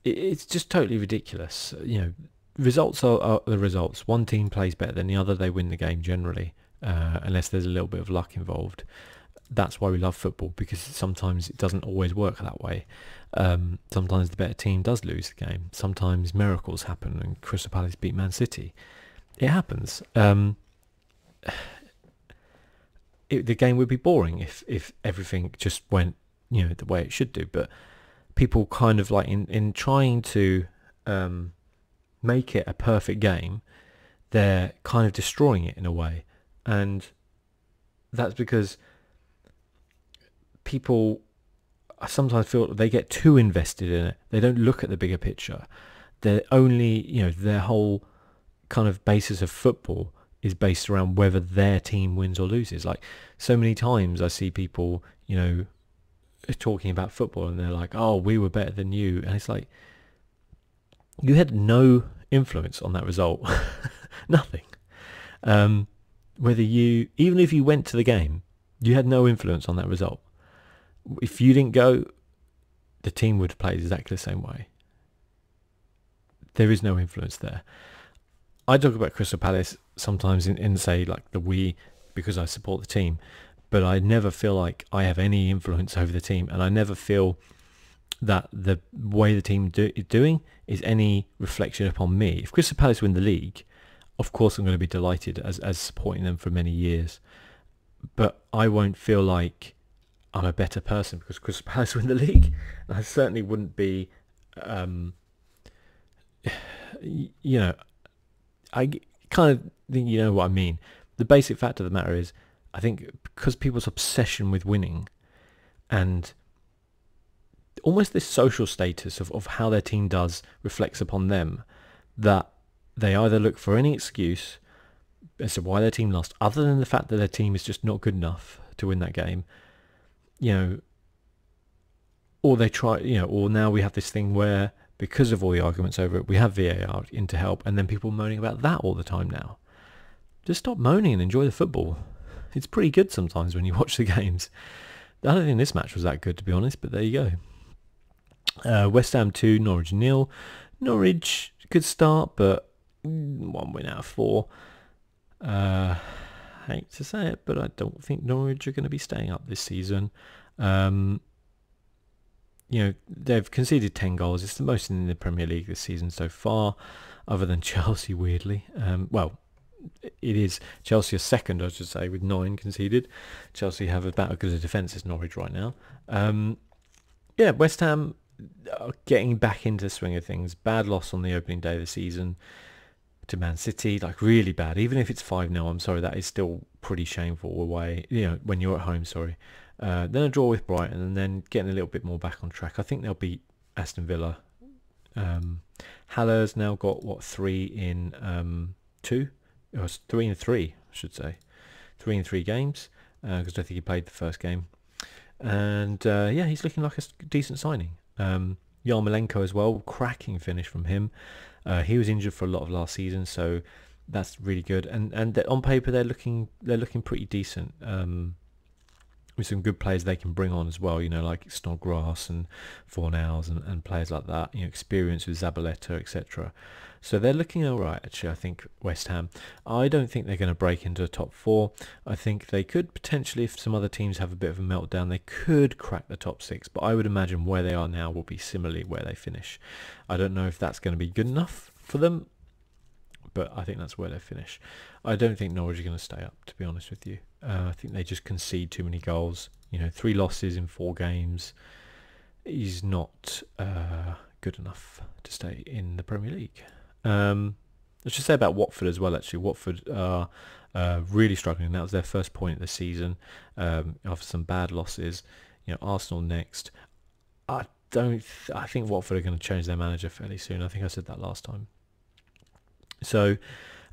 it's just totally ridiculous. You know, results are the results. One team plays better than the other, they win the game generally, unless there's a little bit of luck involved. That's why we love football, because sometimes it doesn't always work that way. Sometimes the better team does lose the game. Sometimes miracles happen, and Crystal Palace beat Man City. It happens. The game would be boring if everything just went, you know, the way it should do. But people kind of like in trying to make it a perfect game, they're kind of destroying it in a way, and that's because people sometimes feel they get too invested in it. They don't look at the bigger picture. They're only, you know, their whole kind of basis of football is based around whether their team wins or loses. Like, so many times I see people, you know, talking about football, and they're like, oh, we were better than you. And it's like, you had no influence on that result. Nothing. Whether you, even if you went to the game, you had no influence on that result. If you didn't go, the team would have played exactly the same way. There is no influence there. I talk about Crystal Palace sometimes in say like the we, because I support the team, but I never feel like I have any influence over the team, and I never feel that the way the team is doing is any reflection upon me. If Crystal Palace win the league, of course I'm going to be delighted as supporting them for many years, but I won't feel like I'm a better person because Crystal Palace win the league. And I certainly wouldn't be, you know, I kind of think you know what I mean. The basic fact of the matter is, I think because people's obsession with winning and almost this social status of how their team does reflects upon them, that they either look for any excuse as to why their team lost, other than the fact that their team is just not good enough to win that game, you know, or they try, you know, or now we have this thing where because of all the arguments over it, we have VAR in to help, and then people moaning about that all the time now. Just stop moaning and enjoy the football. It's pretty good sometimes when you watch the games. I don't think this match was that good, to be honest, but there you go. West Ham 2, Norwich 0. Norwich, good start, but 1 win out of 4. Hate to say it, but I don't think Norwich are going to be staying up this season. You know, they've conceded 10 goals. It's the most in the Premier League this season so far, other than Chelsea, weirdly. Well, it is Chelsea are second, I should say, with 9 conceded. Chelsea have about as good a defence as Norwich right now. Yeah, West Ham are getting back into the swing of things. Bad loss on the opening day of the season to Man City, like really bad. Even if it's 5-0, I'm sorry, that is still pretty shameful away, you know, when you're at home, sorry. Then a draw with Brighton, and then getting a little bit more back on track. I think they'll beat Aston Villa. Haller's now got, what, 3 in 2? It was 3 in 3, I should say. 3 in 3 games, because I don't think he played the first game. And yeah, he's looking like a decent signing. Yarmolenko as well, cracking finish from him. He was injured for a lot of last season, so that's really good. And on paper they're looking pretty decent. With some good players they can bring on as well, you know, like Snodgrass and Fornals and players like that, you know, experience with Zabaleta, etc. So they're looking all right, actually, I think, West Ham. I don't think they're going to break into the top 4. I think they could potentially, if some other teams have a bit of a meltdown, they could crack the top 6, but I would imagine where they are now will be similarly where they finish. I don't know if that's going to be good enough for them, but I think that's where they finish. I don't think Norwich are going to stay up, to be honest with you. I think they just concede too many goals. You know, 3 losses in 4 games is not good enough to stay in the Premier League. Let's just say about Watford as well, actually. Watford are really struggling. That was their first point of the season after some bad losses. You know, Arsenal next. I think Watford are going to change their manager fairly soon. I think I said that last time. So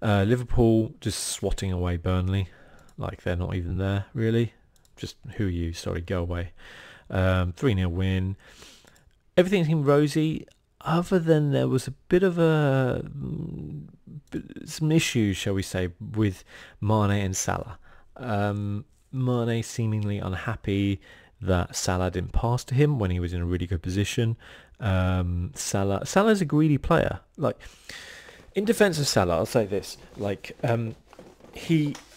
Liverpool just swatting away Burnley like they're not even there, really. Just, who are you? Sorry, go away. 3-0 win. Everything seemed rosy, other than there was a bit of some issues, shall we say, with Mane and Salah. Mane seemingly unhappy that Salah didn't pass to him when he was in a really good position. Salah's a greedy player. Like, in defence of Salah, I'll say this, like,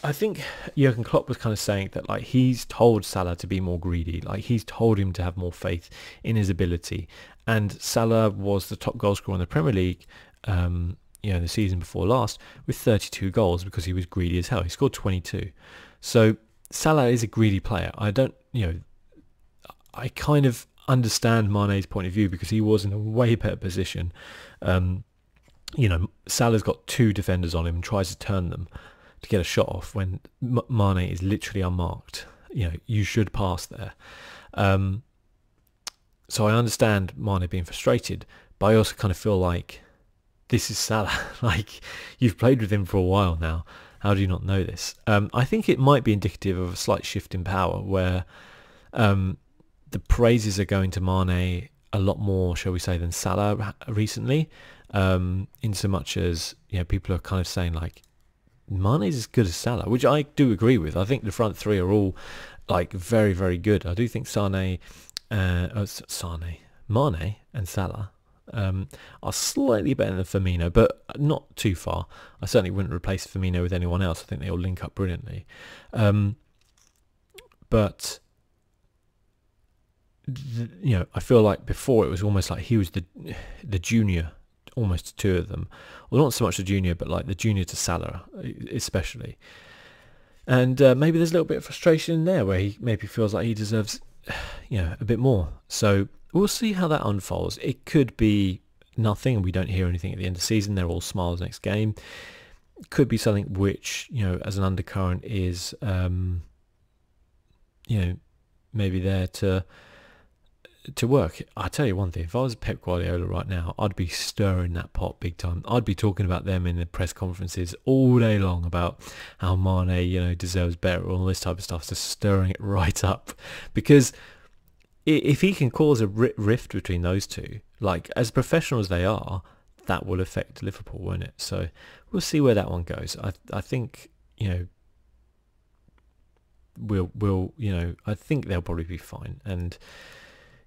I think Jurgen Klopp was kind of saying that, like, he's told Salah to be more greedy, like he's told him to have more faith in his ability. And Salah was the top goal scorer in the Premier League, you know, the season before last, with 32 goals because he was greedy as hell. He scored 22. So Salah is a greedy player. I don't, you know, I kind of understand Mane's point of view because he was in a way better position. You know, Salah's got 2 defenders on him and tries to turn them to get a shot off when Mane is literally unmarked. You know, you should pass there. So I understand Mane being frustrated, but I also kind of feel like this is Salah. Like, you've played with him for a while now. How do you not know this? I think it might be indicative of a slight shift in power where the praises are going to Mane a lot more, shall we say, than Salah recently. In so much as, you know, people are kind of saying, like, Mane's as good as Salah, which I do agree with. I think the front three are all like very, very good. I do think Mane and Salah are slightly better than Firmino, but not too far. I certainly wouldn't replace Firmino with anyone else. I think they all link up brilliantly. But I feel like before it was almost like he was the junior, almost to two of them. Well, not so much the junior, but like the junior to Salah, especially. And maybe there's a little bit of frustration in there where he maybe feels like he deserves, a bit more. So we'll see how that unfolds. It could be nothing and we don't hear anything at the end of the season. They're all smiles next game. It could be something which, as an undercurrent is, maybe there to work. I tell you one thing, if I was Pep Guardiola right now, I'd be stirring that pot big time. I'd be talking about them in the press conferences all day long about how Mane, deserves better, all this type of stuff, just stirring it right up. Because if he can cause a rift between those two, like as professional as they are, that will affect Liverpool, won't it? So we'll see where that one goes. I think, I think they'll probably be fine. And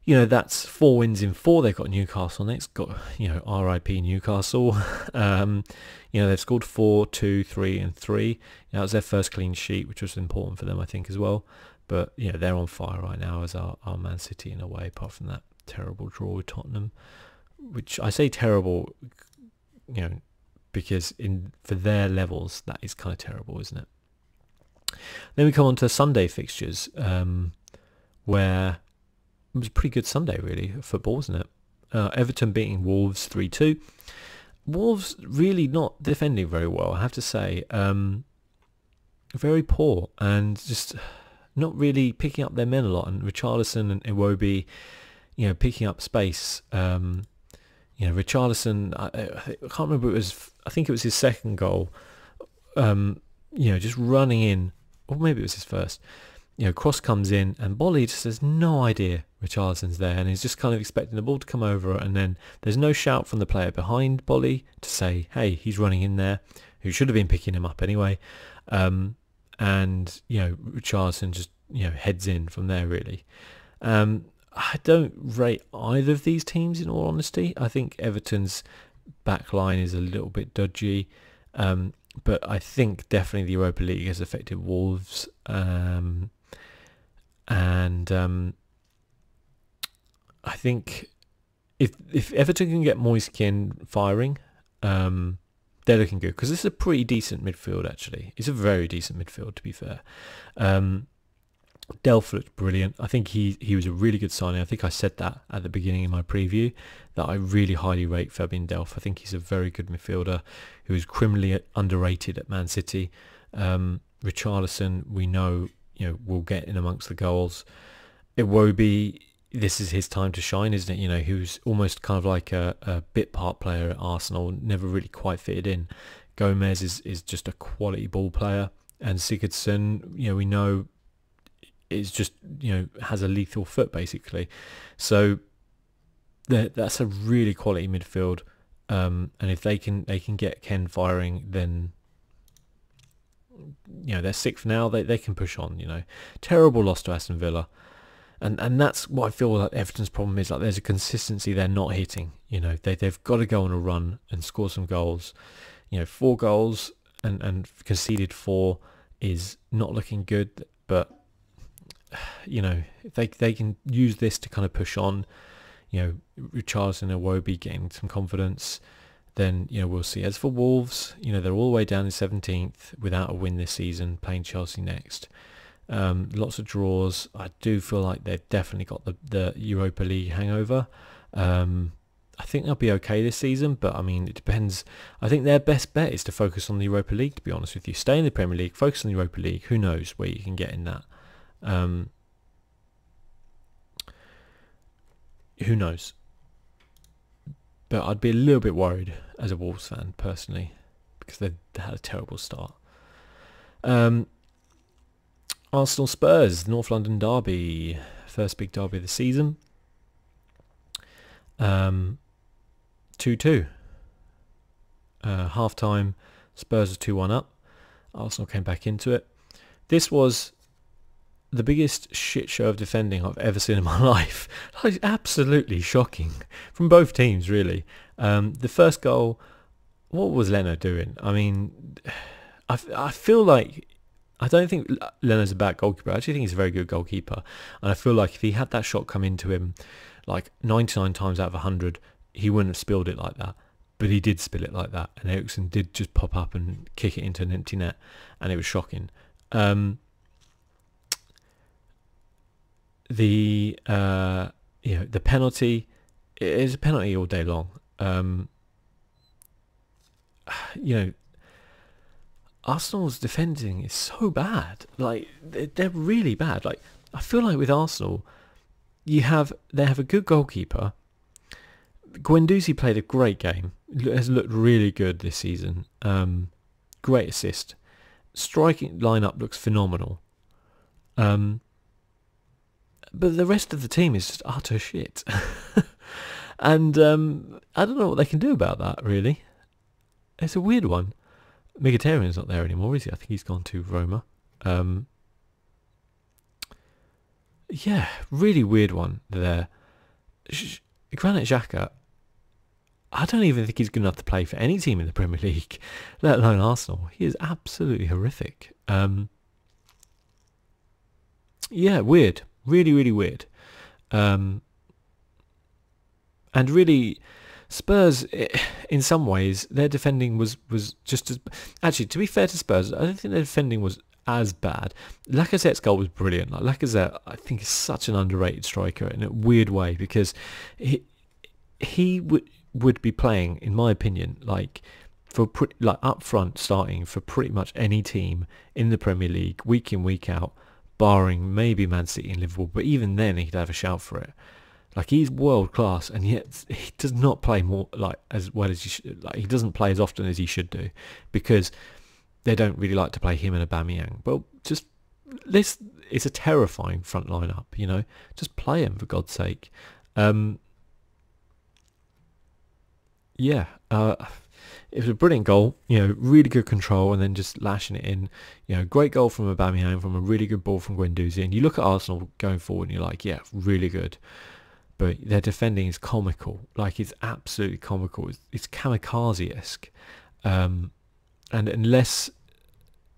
that's 4 wins in 4. They've got Newcastle next. Got, RIP Newcastle. They've scored 4, 2, 3 and 3. That was their first clean sheet, which was important for them, I think, as well. But, they're on fire right now as our Man City in a way, apart from that terrible draw with Tottenham. Which I say terrible, because for their levels, that is kind of terrible, isn't it? Then we come on to Sunday fixtures, where it was a pretty good Sunday, really, football, wasn't it? Everton beating Wolves 3-2. Wolves really not defending very well, I have to say. Very poor and just not really picking up their men a lot. And Richarlison and Iwobi, picking up space. Richarlison, I can't remember, I think it was his second goal. Just running in, or maybe it was his first. Cross comes in and Bolly just has no idea Richarlison's there and he's just kind of expecting the ball to come over, and then there's no shout from the player behind Bolly to say, hey, he's running in there, who should have been picking him up anyway. Richarlison just, heads in from there, really. I don't rate either of these teams, in all honesty. I think Everton's back line is a little bit dodgy. But I think definitely the Europa League has affected Wolves. I think if Everton can get Moise Kean firing, they're looking good, because this is a pretty decent midfield, actually. It's a very decent midfield, to be fair. Delph looked brilliant. I think he was a really good signing. I think I said that at the beginning in my preview, that I really highly rate Fabian Delph. I think he's a very good midfielder who is criminally underrated at Man City. Richarlison, we know, will get in amongst the goals. Iwobi, this is his time to shine, isn't it? Who's almost kind of like a bit part player at Arsenal, never really quite fitted in. Gomez is just a quality ball player, and Sigurdsson, we know, is just, has a lethal foot, basically. So that's a really quality midfield, and if they can get Ken firing, then they're sixth now. They can push on. Terrible loss to Aston Villa, and that's what I feel like Everton's problem is. Like, there's a consistency they're not hitting. They've got to go on a run and score some goals. 4 goals and conceded 4 is not looking good, but if they can use this to kind of push on, Richarlison and Iwobi getting some confidence, then we'll see. As for Wolves, they're all the way down in 17th without a win this season, playing Chelsea next. Lots of draws. I do feel like they've definitely got the Europa League hangover. I think they'll be okay this season, but I mean, it depends. I think their best bet is to focus on the Europa League, to be honest with you. Stay in the Premier League, focus on the Europa League. Who knows where you can get in that. Who knows? But I'd be a little bit worried as a Wolves fan, personally, because they had a terrible start. Arsenal Spurs, North London derby, first big derby of the season. 2-2. Half time, Spurs are 2-1 up. Arsenal came back into it. This was the biggest shit show of defending I've ever seen in my life. Like, absolutely shocking from both teams, really. The first goal, what was Leno doing? I mean, I feel like, I don't think Leno's a bad goalkeeper. I actually think he's a very good goalkeeper. And I feel like if he had that shot come into him, like 99 times out of 100, he wouldn't have spilled it like that. But he did spill it like that. And Eriksen did just pop up and kick it into an empty net. And it was shocking. The penalty is a penalty all day long. Arsenal's defending is so bad. Like, they're really bad. Like, I feel like with Arsenal, they have a good goalkeeper. Guendouzi played a great game. Has looked really good this season. Great assist. Striking lineup looks phenomenal. But the rest of the team is just utter shit. And I don't know what they can do about that, really. It's a weird one. Mkhitaryan's not there anymore, is he? I think he's gone to Roma. Yeah, really weird one there. Granit Xhaka, I don't even think he's good enough to play for any team in the Premier League, let alone Arsenal. He is absolutely horrific. Yeah, weird. Really, really weird. And really, Spurs, in some ways, their defending was just as... Actually, to be fair to Spurs, I don't think their defending was as bad. Lacazette's goal was brilliant. Like, Lacazette, I think, is such an underrated striker in a weird way, because he would be playing, in my opinion, like up front, starting for pretty much any team in the Premier League, week in, week out, barring maybe Man City and Liverpool, but even then he'd have a shout for it. Like, he's world class, and yet he does not play more as well as he should. Like, he doesn't play as often as he should do, because they don't really like to play him and Aubameyang. Well, just this is a terrifying front lineup. Just play him, for God's sake. It was a brilliant goal, really good control, and then just lashing it in. Great goal from Aubameyang, from a really good ball from Guendouzi. And you look at Arsenal going forward and you're like, yeah, really good. But their defending is comical. Like, it's absolutely comical. It's kamikaze-esque. And unless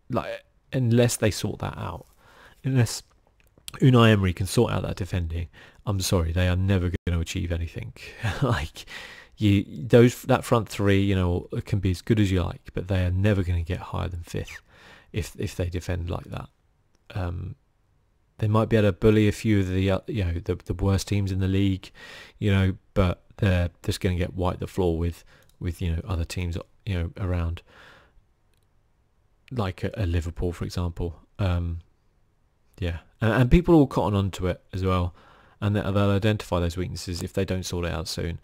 they sort that out, unless Unai Emery can sort out that defending, I'm sorry, they are never going to achieve anything. Like, that front three, can be as good as you like, but they are never going to get higher than fifth if they defend like that. They might be able to bully a few of the worst teams in the league, but they're just going to get wiped the floor with other teams around, like a Liverpool, for example. And people will cotton onto it as well. And they'll identify those weaknesses if they don't sort it out soon.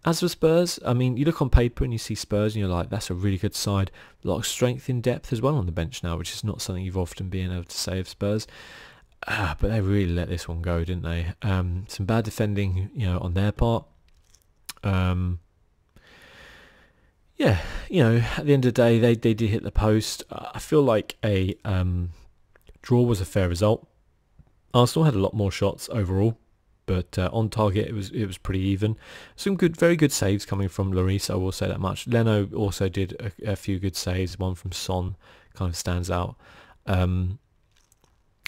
As for Spurs, I mean, you look on paper and you see Spurs and you're like, that's a really good side. A lot of strength in depth as well on the bench now, which is not something you've often been able to say of Spurs. But they really let this one go, didn't they? Some bad defending, on their part. At the end of the day, they did hit the post. I feel like a draw was a fair result. Arsenal had a lot more shots overall, but on target it was pretty even. Some very good saves coming from Lloris, I will say that much. Leno also did a few good saves. One from Son kind of stands out.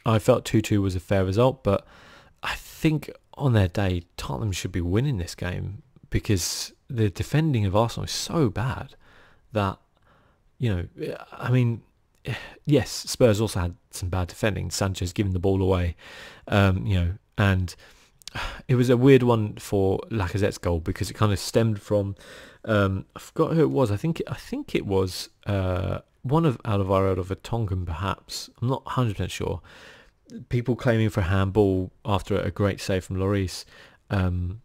I felt 2-2 was a fair result, but I think on their day Tottenham should be winning this game, because the defending of Arsenal is so bad that, I mean, yes, Spurs also had some bad defending. Sanchez giving the ball away, and it was a weird one for Lacazette's goal, because it kind of stemmed from I forgot who it was. I think it was one of Alvaro Vertonghen, perhaps. I'm not 100% sure. People claiming for a handball after a great save from Lloris, and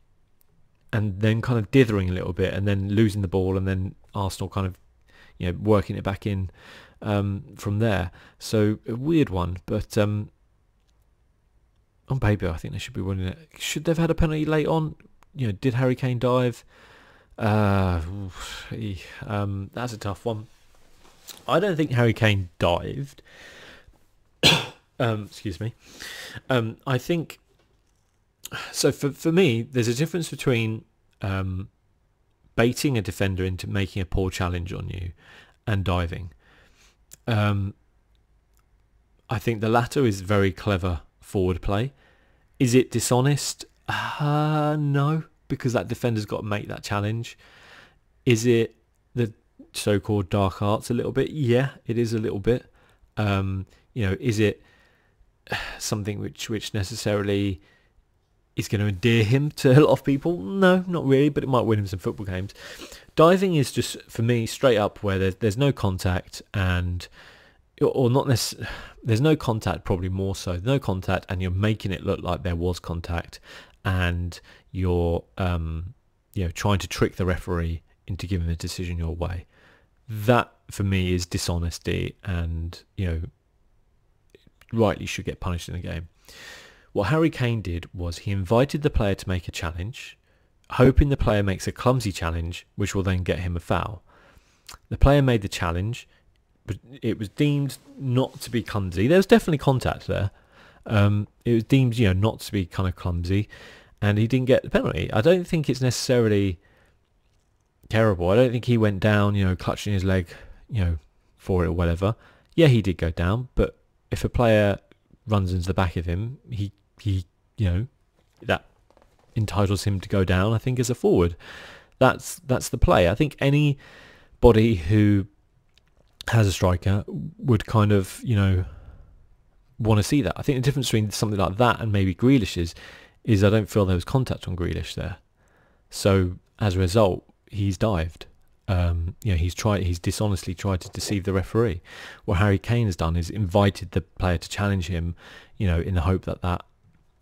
then kind of dithering a little bit, and then losing the ball, and then Arsenal kind of working it back in from there. So a weird one, but on paper I think they should be winning it. Should they have had a penalty late on? Did Harry Kane dive? That's a tough one. I don't think Harry Kane dived. Excuse me. I think so. For me, there's a difference between baiting a defender into making a poor challenge on you and diving. I think the latter is very clever forward play. Is it dishonest? No, because that defender's got to make that challenge. Is it the so-called dark arts a little bit? Yeah, it is a little bit. Is it something which necessarily is going to endear him to a lot of people? No, not really, but it might win him some football games. Diving is just, for me, straight up where there's no contact or not necessarily, there's no contact, probably more so, no contact, and you're making it look like there was contact, and you're trying to trick the referee into giving the decision your way. That for me is dishonesty, and rightly should get punished in the game. What Harry Kane did was he invited the player to make a challenge, hoping the player makes a clumsy challenge, which will then get him a foul. The player made the challenge, but it was deemed not to be clumsy. There was definitely contact there. It was deemed, not to be kind of clumsy, and he didn't get the penalty. I don't think it's necessarily terrible. I don't think he went down, clutching his leg, for it or whatever. Yeah, he did go down, but if a player runs into the back of him, he that entitles him to go down, I think, as a forward. That's the play. I think anybody who has a striker would kind of, want to see that. I think the difference between something like that and maybe Grealish's is I don't feel there was contact on Grealish there. So as a result, he's dived. He's dishonestly tried to deceive the referee. What Harry Kane has done is invited the player to challenge him, in the hope that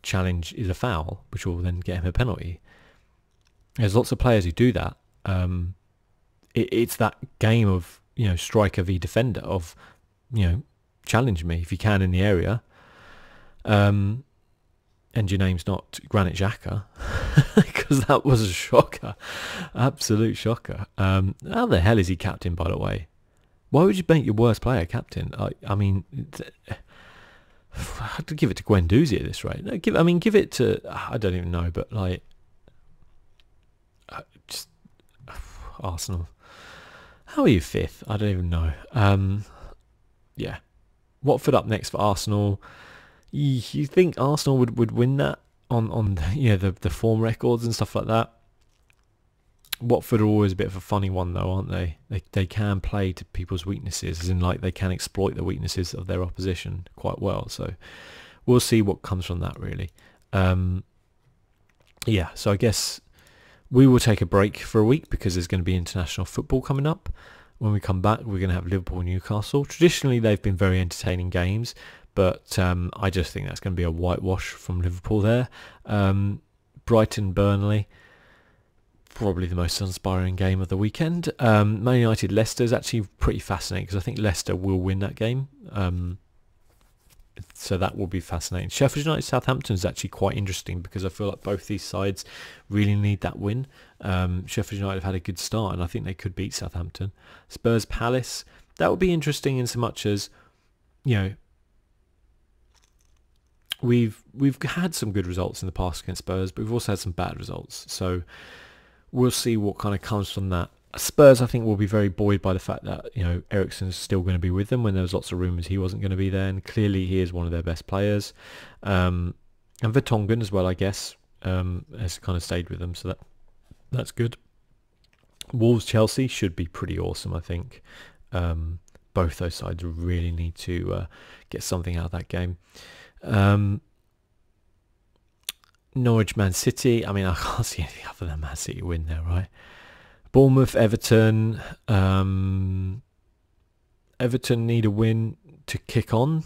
challenge is a foul, which will then get him a penalty. There's lots of players who do that. It's that game of, striker v defender of, challenge me if you can in the area. And your name's not Granit Xhaka, because that was a shocker, absolute shocker. How the hell is he captain, by the way? Why would you make your worst player captain? I mean, I had to give it to Guendouzi at this rate. No, give it to, I don't even know, but just Arsenal. How are you fifth? I don't even know. Yeah, Watford up next for Arsenal. You think Arsenal would win that on the form records and stuff like that? Watford are always a bit of a funny one though, aren't they? They can play to people's weaknesses, as in they can exploit the weaknesses of their opposition quite well. So we'll see what comes from that, really. Yeah, so I guess we will take a break for a week because there's going to be international football coming up. When we come back, we're going to have Liverpool-Newcastle. Traditionally, they've been very entertaining games, but I just think that's going to be a whitewash from Liverpool there. Brighton-Burnley, probably the most inspiring game of the weekend. Man United-Leicester is actually pretty fascinating because I think Leicester will win that game. So that will be fascinating. Sheffield United-Southampton is actually quite interesting because I feel like both these sides really need that win. Sheffield United have had a good start and I think they could beat Southampton. Spurs-Palace, that would be interesting in so much as, we've had some good results in the past against Spurs, but we've also had some bad results. So we'll see what kind of comes from that. Spurs, I think, will be very buoyed by the fact that, Eriksen's still going to be with them when there was lots of rumours he wasn't going to be there, and clearly he is one of their best players. And Vertonghen as well, I guess, has kind of stayed with them, so that's good. Wolves-Chelsea should be pretty awesome, I think. Both those sides really need to get something out of that game. Norwich-Man City, I can't see anything other than Man City win there, right? Bournemouth-Everton, Everton need a win to kick on.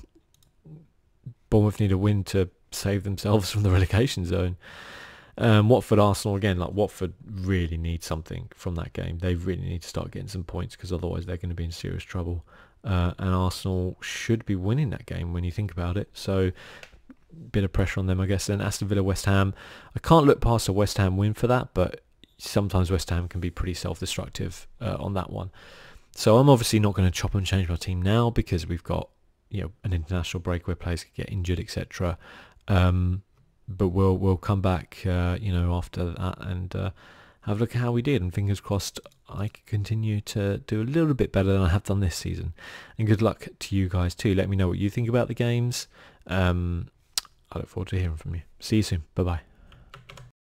Bournemouth need a win to save themselves from the relegation zone. Watford-Arsenal, again, Watford really need something from that game. They really need to start getting some points because otherwise they're going to be in serious trouble. And Arsenal should be winning that game when you think about it. So bit of pressure on them, I guess. Then Aston Villa-West Ham. I can't look past a West Ham win for that, but sometimes West Ham can be pretty self-destructive on that one. So I'm obviously not going to chop and change my team now because we've got, you know, an international break where players could get injured, etc. But we'll come back, you know, after that and have a look at how we did. And fingers crossed, I can continue to do a little bit better than I have done this season. And good luck to you guys too. Let me know what you think about the games. I look forward to hearing from you. See you soon. Bye bye.